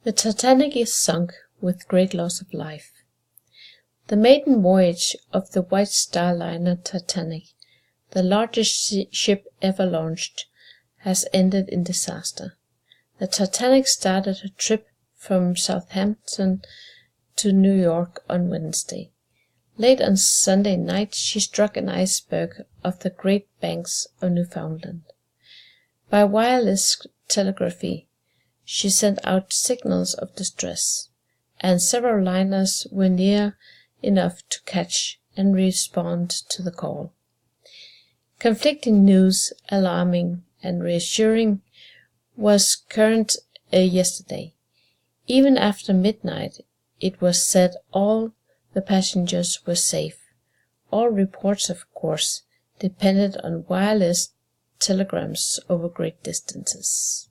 The Titanic is sunk with great loss of life. The maiden voyage of the White Star liner Titanic, the largest ship ever launched, has ended in disaster. The Titanic started her trip from Southampton to New York on Wednesday. Late on Sunday night she struck an iceberg off the Great Banks of Newfoundland. By wireless telegraphy, she sent out signals of distress, and several liners were near enough to catch and respond to the call. Conflicting news, alarming and reassuring, was current yesterday. Even after midnight, it was said all the passengers were safe. All reports, of course, depended on wireless telegrams over great distances.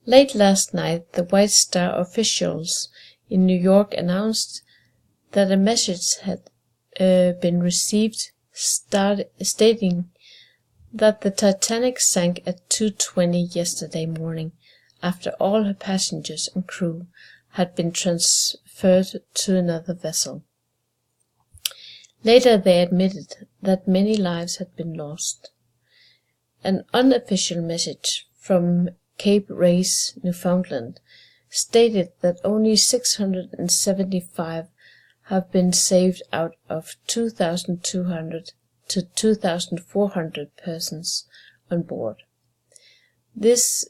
Late last night, the White Star officials in New York announced that a message had been received stating that the Titanic sank at 2:20 yesterday morning after all her passengers and crew had been transferred to another vessel. Later they admitted that many lives had been lost. An unofficial message from Cape Race, Newfoundland, stated that only 675 have been saved out of 2,200 to 2,400 persons on board. This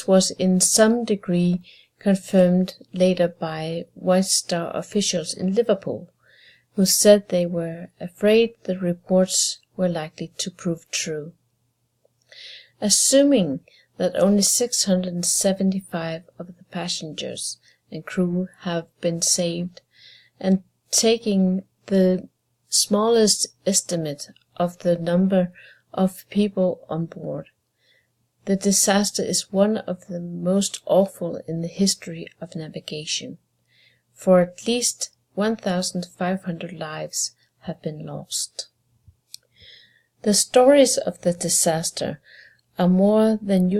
was in some degree confirmed later by White Star officials in Liverpool, who said they were afraid the reports were likely to prove true. Assuming that only 675 of the passengers and crew have been saved, and taking the smallest estimate of the number of people on board, the disaster is one of the most awful in the history of navigation, for at least 1,500 lives have been lost. The stories of the disaster are more than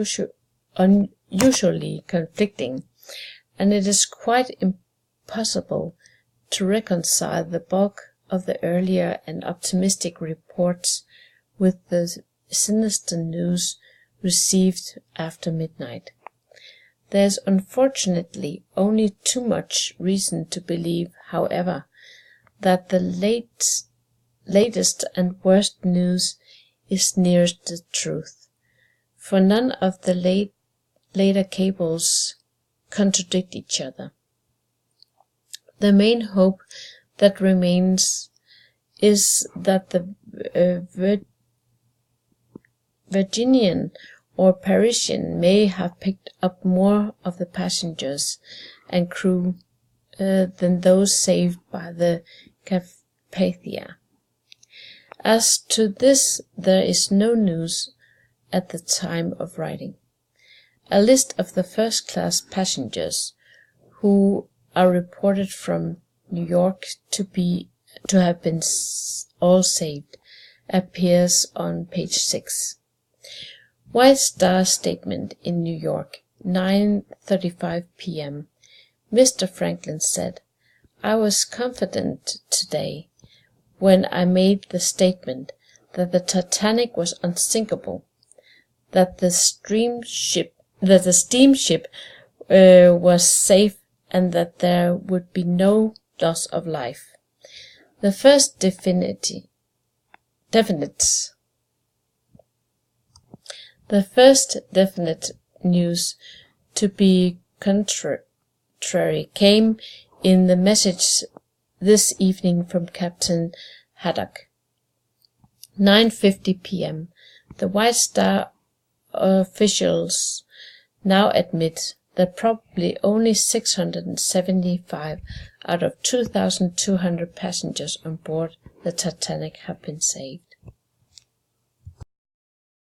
unusually conflicting, and it is quite impossible to reconcile the bulk of the earlier and optimistic reports with the sinister news received after midnight. There is unfortunately only too much reason to believe, however, that the latest and worst news is nearest the truth, for none of the later cables contradict each other. The main hope that remains is that the Virginian or Parisian may have picked up more of the passengers and crew than those saved by the Carpathia. As to this, there is no news at the time of writing. A list of the first-class passengers who are reported from New York to have been all saved appears on page 6. White Star statement in New York, 9:35 p.m. Mr. Franklin said, "I was confident today when I made the statement that the Titanic was unsinkable, that the steamship was safe, and that there would be no loss of life. The first definite news to be contrary came in the message this evening from Captain Haddock. 9:50 p.m. The White Star officials now admit that probably only 675 out of 2,200 passengers on board the Titanic have been saved.